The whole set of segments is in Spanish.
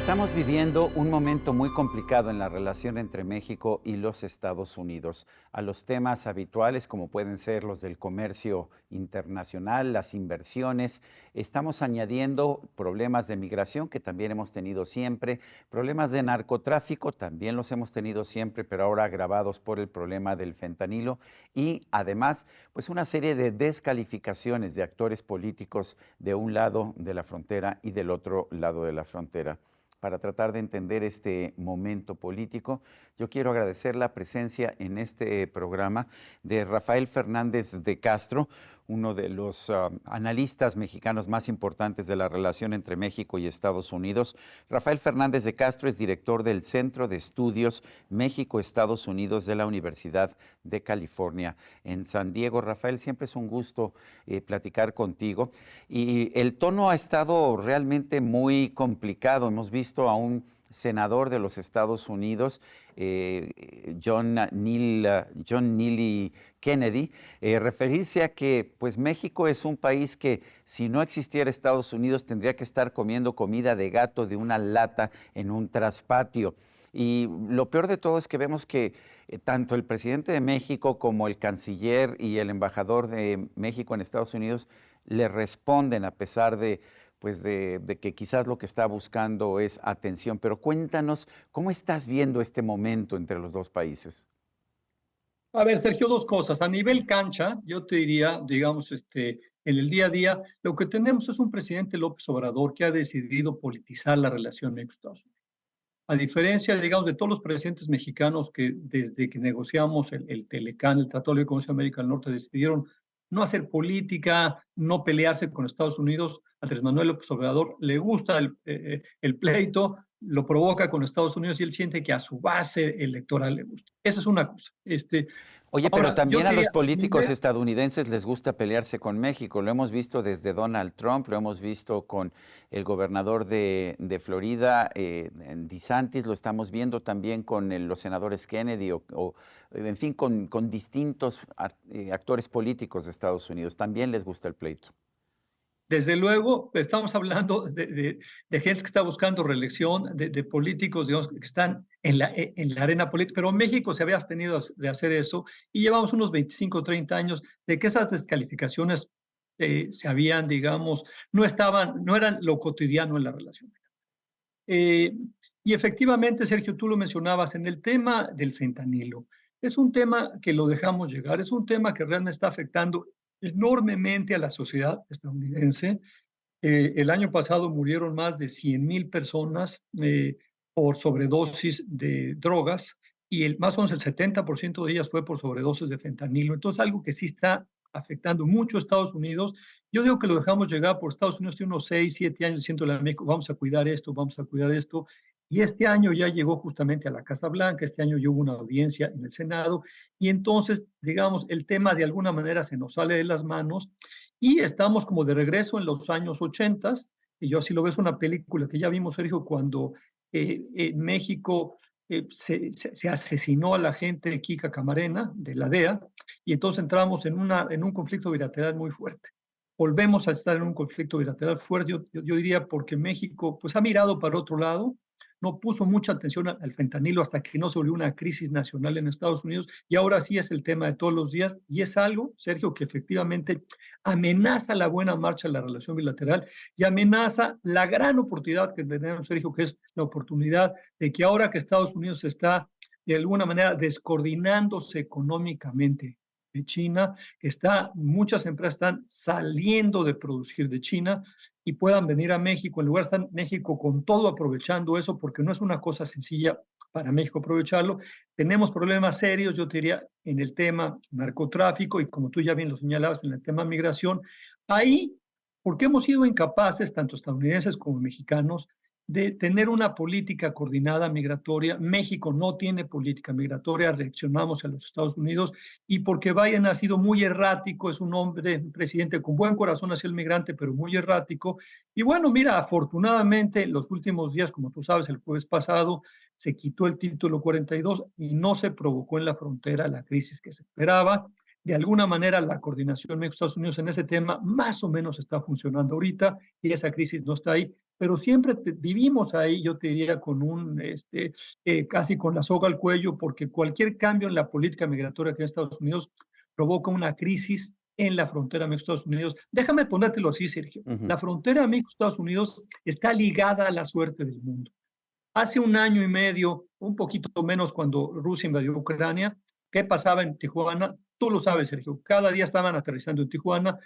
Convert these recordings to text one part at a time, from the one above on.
Estamos viviendo un momento muy complicado en la relación entre México y los Estados Unidos. A los temas habituales, como pueden ser los del comercio internacional, las inversiones, estamos añadiendo problemas de migración, que también hemos tenido siempre, problemas de narcotráfico, también los hemos tenido siempre, pero ahora agravados por el problema del fentanilo, y además, pues una serie de descalificaciones de actores políticos de un lado de la frontera y del otro lado de la frontera. Para tratar de entender este momento político, yo quiero agradecer la presencia en este programa de Rafael Fernández de Castro, uno de los analistas mexicanos más importantes de la relación entre México y Estados Unidos. Rafael Fernández de Castro es director del Centro de Estudios México-Estados Unidos de la Universidad de California en San Diego. Rafael, siempre es un gusto platicar contigo. Y el tono ha estado realmente muy complicado. Hemos visto a un senador de los Estados Unidos, John Neely Kennedy, referirse a que pues México es un país que si no existiera Estados Unidos tendría que estar comiendo comida de gato de una lata en un traspatio. Y lo peor de todo es que vemos que tanto el presidente de México como el canciller y el embajador de México en Estados Unidos le responden a pesar de, pues de que quizás lo que está buscando es atención. Pero cuéntanos, ¿cómo estás viendo este momento entre los dos países? A ver, Sergio, dos cosas. A nivel cancha, yo te diría, digamos, en el día a día, lo que tenemos es un presidente López Obrador que ha decidido politizar la relación México-Estados Unidos. A diferencia, digamos, de todos los presidentes mexicanos que desde que negociamos el Telecán, el Tratado de Libre Comercio de América del Norte, decidieron no hacer política, no pelearse con Estados Unidos, a Andrés Manuel López Obrador le gusta el pleito, lo provoca con Estados Unidos y él siente que a su base electoral le gusta. Esa es una cosa. Oye, pero Ahora, yo también te a los diría, políticos estadounidenses les gusta pelearse con México. Lo hemos visto desde Donald Trump, lo hemos visto con el gobernador de Florida, DeSantis, lo estamos viendo también con los senadores Kennedy en fin, con distintos actores políticos de Estados Unidos. También les gusta el pleito. desde luego, estamos hablando de gente que está buscando reelección, de políticos, digamos, que están en la arena política, pero México se había abstenido de hacer eso y llevamos unos 25 o 30 años de que esas descalificaciones se habían, digamos, no eran lo cotidiano en la relación. Eh, y efectivamente, Sergio, tú lo mencionabas en el tema del fentanilo. Es un tema que lo dejamos llegar, es un tema que realmente está afectando enormemente a la sociedad estadounidense. El año pasado murieron más de 100,000 personas por sobredosis de drogas y más o menos el 70% de ellas fue por sobredosis de fentanilo. Entonces, algo que sí está afectando mucho a Estados Unidos. Yo digo que lo dejamos llegar por Estados Unidos tiene unos 6, 7 años diciendo a México, vamos a cuidar esto, vamos a cuidar esto. Y este año ya llegó justamente a la Casa Blanca, este año ya hubo una audiencia en el Senado, y entonces, digamos, el tema de alguna manera se nos sale de las manos y estamos como de regreso en los años 80, y yo así lo veo, es una película que ya vimos, Sergio, cuando en México se asesinó a la gente de Kika Camarena, de la DEA, y entonces entramos en un conflicto bilateral muy fuerte. Volvemos a estar en un conflicto bilateral fuerte, yo diría, porque México pues, ha mirado para otro lado, no puso mucha atención al fentanilo hasta que no se volvió una crisis nacional en Estados Unidos y ahora sí es el tema de todos los días y es algo, Sergio, que efectivamente amenaza la buena marcha de la relación bilateral y amenaza la gran oportunidad que tenemos, Sergio, que es la oportunidad de que ahora que Estados Unidos está de alguna manera descoordinándose económicamente de China, que muchas empresas están saliendo de producir de China y puedan venir a México. En lugar de estar México con todo aprovechando eso, porque no es una cosa sencilla para México aprovecharlo. Tenemos problemas serios, yo te diría, en el tema narcotráfico y como tú ya bien lo señalabas, en el tema migración. Ahí, porque hemos sido incapaces, tanto estadounidenses como mexicanos, de tener una política coordinada migratoria. México no tiene política migratoria, reaccionamos a los Estados Unidos y porque Biden ha sido muy errático, es un hombre, un presidente con buen corazón hacia el migrante, pero muy errático. Y bueno, mira, afortunadamente en los últimos días, como tú sabes, el jueves pasado se quitó el título 42 y no se provocó en la frontera la crisis que se esperaba. De alguna manera, la coordinación México-Estados Unidos en ese tema más o menos está funcionando ahorita y esa crisis no está ahí. pero siempre vivimos ahí, yo te diría, con casi con la soga al cuello, porque cualquier cambio en la política migratoria que en Estados Unidos provoca una crisis en la frontera México-Estados Unidos. Déjame ponértelo así, Sergio. Ujú. La frontera México-Estados Unidos está ligada a la suerte del mundo. Hace un año y medio, un poquito menos cuando Rusia invadió Ucrania, ¿qué pasaba en Tijuana? Tú lo sabes, Sergio. Cada día estaban aterrizando en Tijuana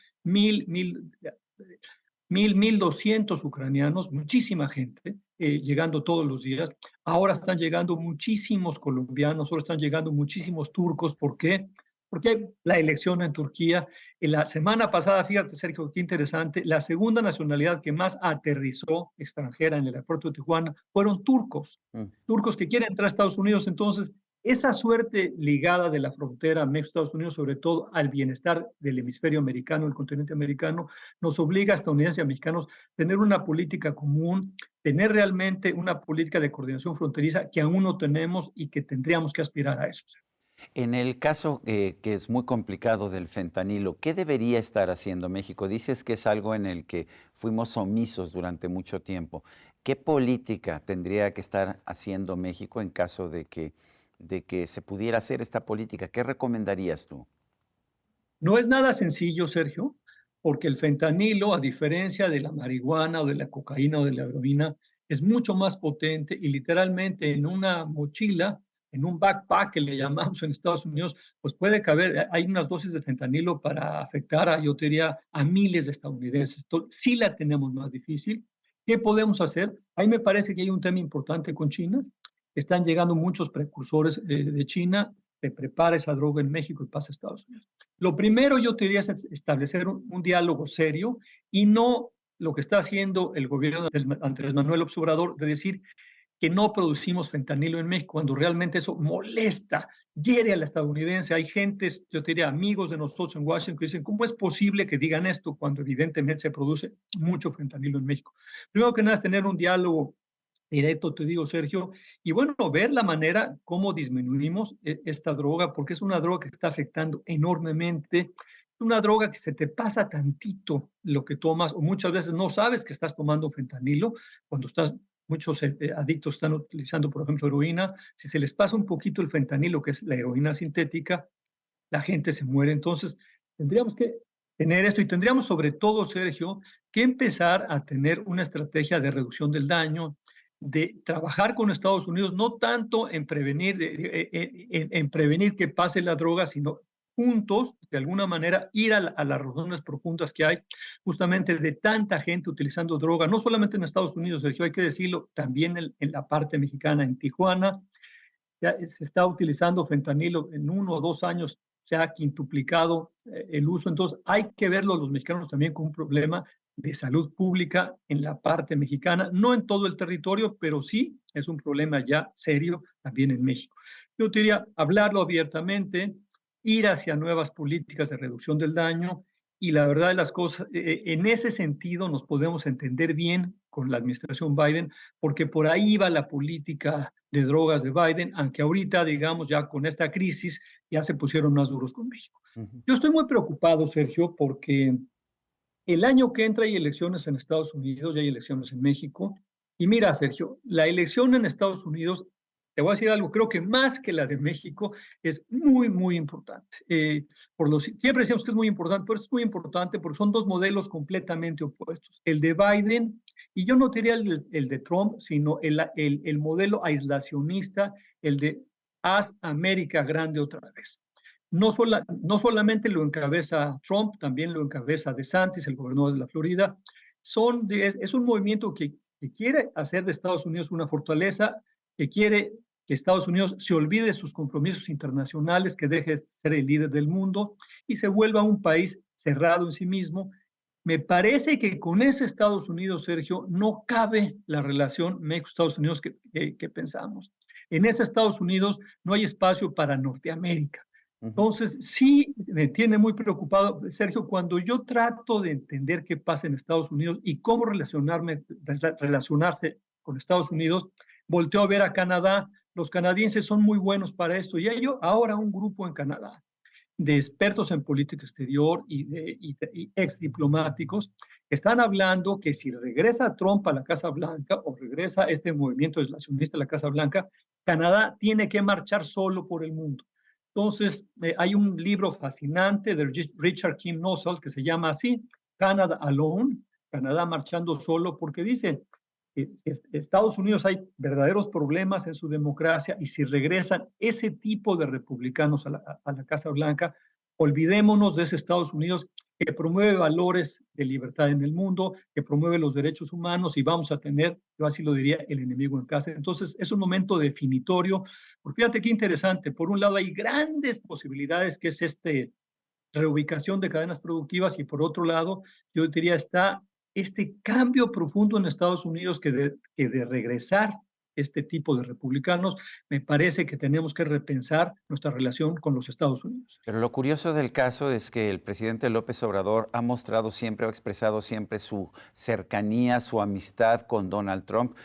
1,200 ucranianos, muchísima gente, llegando todos los días. Ahora están llegando muchísimos colombianos, ahora están llegando muchísimos turcos. ¿Por qué? Porque hay la elección en Turquía. En la semana pasada, fíjate, Sergio, qué interesante, la segunda nacionalidad que más aterrizó extranjera en el aeropuerto de Tijuana fueron turcos, Mm. turcos que quieren entrar a Estados Unidos. Entonces, esa suerte ligada de la frontera México-Estados Unidos, sobre todo al bienestar del hemisferio americano, el continente americano, nos obliga a estadounidenses y a mexicanos a tener una política común, tener realmente una política de coordinación fronteriza que aún no tenemos y que tendríamos que aspirar a eso. En el caso que es muy complicado del fentanilo, ¿qué debería estar haciendo México? Dices que es algo en el que fuimos omisos durante mucho tiempo. ¿Qué política tendría que estar haciendo México en caso de que se pudiera hacer esta política? ¿Qué recomendarías tú? No es nada sencillo, Sergio, porque el fentanilo, a diferencia de la marihuana o de la cocaína o de la heroína, es mucho más potente y literalmente en una mochila, en un backpack que le llamamos en Estados Unidos, pues puede caber, hay unas dosis de fentanilo para afectar a, yo diría, a miles de estadounidenses. Entonces, sí la tenemos más difícil. ¿Qué podemos hacer? Ahí me parece que hay un tema importante con China. Están llegando muchos precursores de China, se prepara esa droga en México y pasa a Estados Unidos. Lo primero yo te diría es establecer un diálogo serio y no lo que está haciendo el gobierno de Andrés Manuel López Obrador de decir que no producimos fentanilo en México, cuando realmente eso molesta, hiere al estadounidense. Hay gentes, yo te diría, amigos de nosotros en Washington, que dicen, ¿cómo es posible que digan esto cuando evidentemente se produce mucho fentanilo en México? Primero que nada es tener un diálogo directo, te digo, Sergio, y bueno, ver la manera cómo disminuimos esta droga, porque es una droga que está afectando enormemente. Es una droga que se te pasa tantito lo que tomas, o muchas veces no sabes que estás tomando fentanilo. Cuando estás, muchos adictos están utilizando, por ejemplo, heroína. Si se les pasa un poquito el fentanilo, que es la heroína sintética, la gente se muere. Entonces, tendríamos que tener esto y tendríamos sobre todo, Sergio, que empezar a tener una estrategia de reducción del daño, de trabajar con Estados Unidos, no tanto en prevenir, en prevenir que pase la droga, sino juntos, de alguna manera, ir a las razones profundas que hay justamente de tanta gente utilizando droga, no solamente en Estados Unidos, Sergio, hay que decirlo, también en la parte mexicana, en Tijuana, ya se está utilizando fentanilo en 1 o 2 años, se ha quintuplicado el uso. Entonces, hay que verlo los mexicanos también como un problema de salud pública en la parte mexicana, no en todo el territorio, pero sí es un problema ya serio también en México. Yo diría hablarlo abiertamente, ir hacia nuevas políticas de reducción del daño y la verdad de las cosas, en ese sentido nos podemos entender bien con la administración Biden, porque por ahí va la política de drogas de Biden, aunque ahorita, digamos, ya con esta crisis ya se pusieron más duros con México. Ujú. Yo estoy muy preocupado, Sergio, porque el año que entra hay elecciones en Estados Unidos y hay elecciones en México. Y mira, Sergio, la elección en Estados Unidos, te voy a decir algo, creo que más que la de México, es muy, muy importante. Siempre decíamos que es muy importante, pero es muy importante porque son dos modelos completamente opuestos. El de Biden, y yo no diría el de Trump, sino el modelo aislacionista, el de haz América grande otra vez. No solamente lo encabeza Trump, también lo encabeza DeSantis, el gobernador de la Florida. Es un movimiento que quiere hacer de Estados Unidos una fortaleza, que quiere que Estados Unidos se olvide de sus compromisos internacionales, que deje de ser el líder del mundo y se vuelva un país cerrado en sí mismo. Me parece que con ese Estados Unidos, Sergio, no cabe la relación México-Estados Unidos que pensamos. En ese Estados Unidos no hay espacio para Norteamérica. Ujú. Entonces, sí me tiene muy preocupado, Sergio, cuando yo trato de entender qué pasa en Estados Unidos y cómo relacionarse con Estados Unidos, volteo a ver a Canadá. Los canadienses son muy buenos para esto y hay ahora un grupo en Canadá de expertos en política exterior y ex diplomáticos que están hablando que si regresa Trump a la Casa Blanca o regresa este movimiento aislacionista a la Casa Blanca, Canadá tiene que marchar solo por el mundo. Entonces, hay un libro fascinante de Richard Kim Nussel que se llama así, Canada Alone, Canadá marchando solo, porque dice que Estados Unidos hay verdaderos problemas en su democracia y si regresan ese tipo de republicanos a la Casa Blanca, olvidémonos de ese Estados Unidos que promueve valores de libertad en el mundo, que promueve los derechos humanos y vamos a tener, yo así lo diría, el enemigo en casa. Entonces es un momento definitorio, porque fíjate qué interesante, por un lado hay grandes posibilidades que es reubicación de cadenas productivas y por otro lado, yo diría, está este cambio profundo en Estados Unidos que de regresar este tipo de republicanos, me parece que tenemos que repensar nuestra relación con los Estados Unidos. Pero lo curioso del caso es que el presidente López Obrador ha mostrado siempre, ha expresado siempre su cercanía, su amistad con Donald Trump.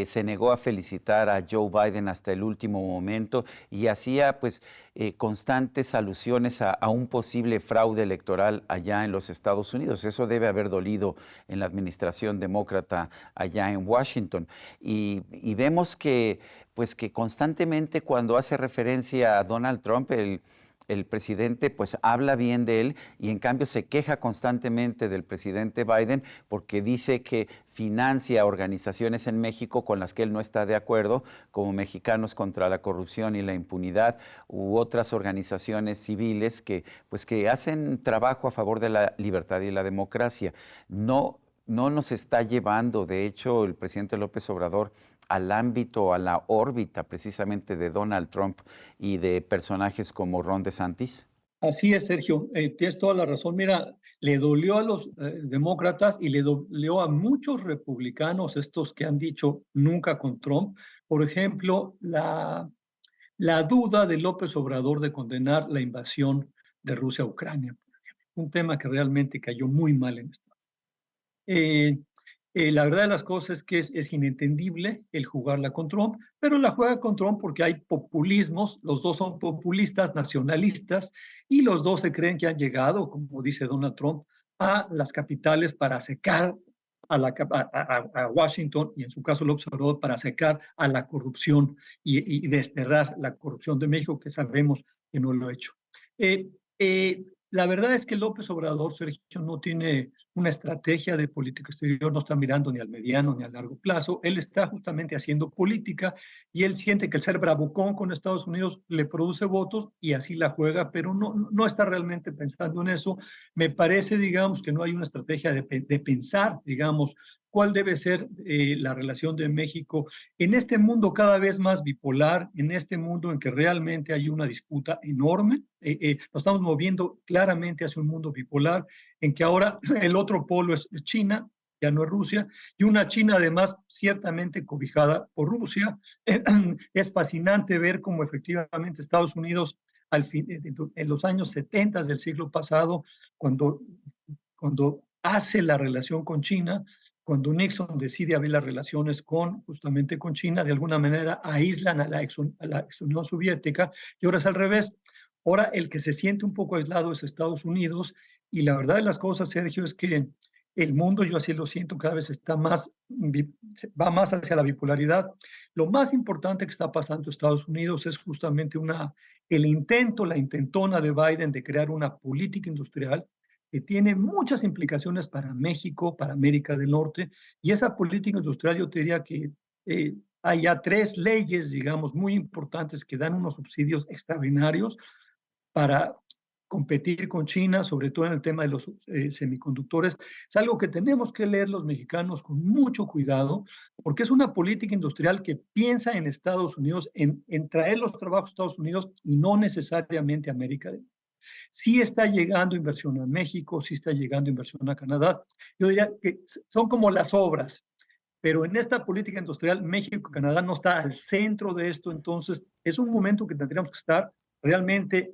Se negó a felicitar a Joe Biden hasta el último momento y hacía pues constantes alusiones a un posible fraude electoral allá en los Estados Unidos. Eso debe haber dolido en la administración demócrata allá en Washington. Y vemos que pues que constantemente cuando hace referencia a Donald Trump, el presidente pues habla bien de él y en cambio se queja constantemente del presidente Biden porque dice que financia organizaciones en México con las que él no está de acuerdo, como Mexicanos contra la Corrupción y la Impunidad u otras organizaciones civiles que pues que hacen trabajo a favor de la libertad y la democracia. No nos está llevando, de hecho, el presidente López Obrador al ámbito, a la órbita precisamente de Donald Trump y de personajes como Ron DeSantis? Así es, Sergio, tienes toda la razón. Mira, le dolió a los demócratas y le dolió a muchos republicanos, estos que han dicho nunca con Trump. Por ejemplo, la duda de López Obrador de condenar la invasión de Rusia a Ucrania, un tema que realmente cayó muy mal en esto. La verdad de las cosas es que es inentendible el jugarla con Trump, pero la juega con Trump porque hay populismos, los dos son populistas, nacionalistas, y los dos se creen que han llegado, como dice Donald Trump, a las capitales para secar a Washington y en su caso el observador para secar a la corrupción y desterrar la corrupción de México, que sabemos que no lo ha hecho. Eh, la verdad es que López Obrador, Sergio, no tiene una estrategia de política exterior, no está mirando ni al mediano ni al largo plazo. Él está justamente haciendo política y él siente que el ser bravucón con Estados Unidos le produce votos y así la juega, pero no está realmente pensando en eso. Me parece, digamos, que no hay una estrategia de pensar, digamos, cuál debe ser la relación de México en este mundo cada vez más bipolar, en este mundo en que realmente hay una disputa enorme. Nos estamos moviendo claramente hacia un mundo bipolar en que ahora el otro polo es China, ya no es Rusia, y una China además ciertamente cobijada por Rusia. Es fascinante ver cómo efectivamente Estados Unidos en los años 70 del siglo pasado, cuando hace la relación con China, cuando Nixon decide abrir las relaciones justamente con China, de alguna manera aíslan a la ex Unión Soviética, y ahora es al revés. Ahora el que se siente un poco aislado es Estados Unidos, y la verdad de las cosas, Sergio, es que el mundo, yo así lo siento, cada vez va más hacia la bipolaridad. Lo más importante que está pasando en Estados Unidos es justamente el intento, la intentona de Biden de crear una política industrial que tiene muchas implicaciones para México, para América del Norte, y esa política industrial yo te diría que hay ya 3 leyes, digamos, muy importantes que dan unos subsidios extraordinarios para competir con China, sobre todo en el tema de los semiconductores. Es algo que tenemos que leer los mexicanos con mucho cuidado, porque es una política industrial que piensa en Estados Unidos, en traer los trabajos a Estados Unidos y no necesariamente a América del Norte. Sí está llegando inversión a México, sí está llegando inversión a Canadá. Yo diría que son como las obras, pero en esta política industrial México y Canadá no está al centro de esto, entonces es un momento que tendríamos que estar realmente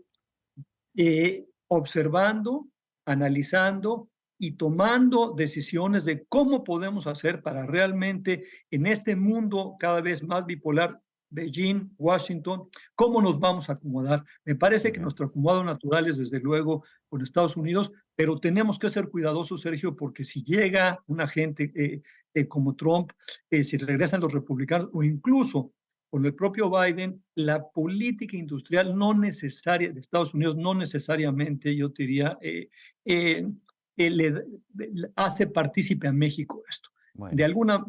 observando, analizando y tomando decisiones de cómo podemos hacer para realmente en este mundo cada vez más bipolar Beijing, Washington, ¿cómo nos vamos a acomodar? Me parece Muy que bien. nuestro acomodo natural es desde luego con Estados Unidos, pero tenemos que ser cuidadosos, Sergio, porque si llega una gente como Trump, si regresan los republicanos o incluso con el propio Biden, la política industrial no necesaria de Estados Unidos, no necesariamente, yo te diría, le hace partícipe a México esto. De Bueno, alguna,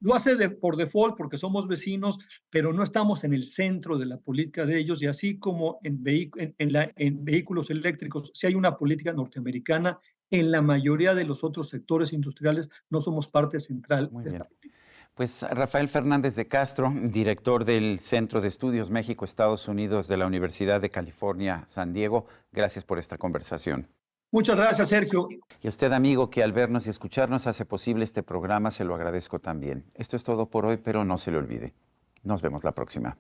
lo hace por default porque somos vecinos, pero no estamos en el centro de la política de ellos y así como en vehículos eléctricos, si hay una política norteamericana, en la mayoría de los otros sectores industriales no somos parte central muy de esta bien. política. Pues Rafael Fernández de Castro, director del Centro de Estudios México-Estados Unidos de la Universidad de California, San Diego, gracias por esta conversación. Muchas gracias, Sergio. Y a usted, amigo, que al vernos y escucharnos hace posible este programa, se lo agradezco también. Esto es todo por hoy, pero no se le olvide. Nos vemos la próxima.